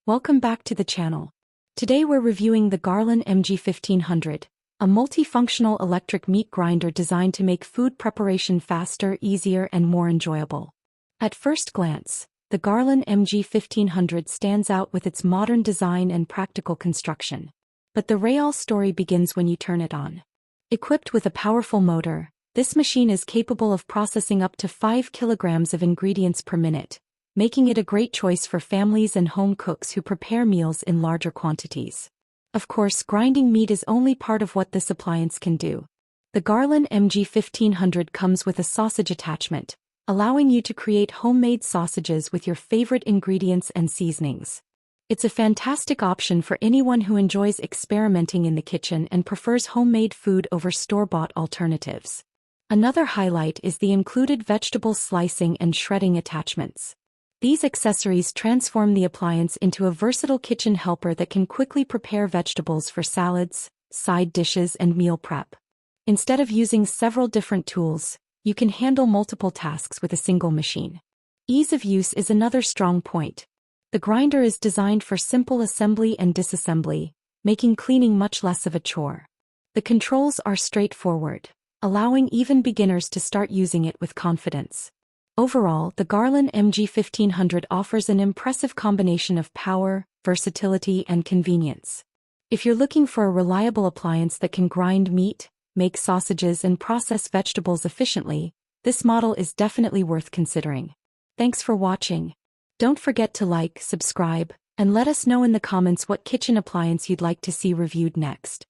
Welcome back to the channel. Today we're reviewing the GARLYN MG-1500, a multifunctional electric meat grinder designed to make food preparation faster, easier, and more enjoyable. At first glance, the GARLYN MG-1500 stands out with its modern design and practical construction. But the real story begins when you turn it on. Equipped with a powerful motor, this machine is capable of processing up to 5 kilograms of ingredients per minute, making it a great choice for families and home cooks who prepare meals in larger quantities. Of course, grinding meat is only part of what this appliance can do. The GARLYN MG-1500 comes with a sausage attachment, allowing you to create homemade sausages with your favorite ingredients and seasonings. It's a fantastic option for anyone who enjoys experimenting in the kitchen and prefers homemade food over store-bought alternatives. Another highlight is the included vegetable slicing and shredding attachments. These accessories transform the appliance into a versatile kitchen helper that can quickly prepare vegetables for salads, side dishes, and meal prep. Instead of using several different tools, you can handle multiple tasks with a single machine. Ease of use is another strong point. The grinder is designed for simple assembly and disassembly, making cleaning much less of a chore. The controls are straightforward, allowing even beginners to start using it with confidence. Overall, the GARLYN MG-1500 offers an impressive combination of power, versatility, and convenience. If you're looking for a reliable appliance that can grind meat, make sausages, and process vegetables efficiently, this model is definitely worth considering. Thanks for watching. Don't forget to like, subscribe, and let us know in the comments what kitchen appliance you'd like to see reviewed next.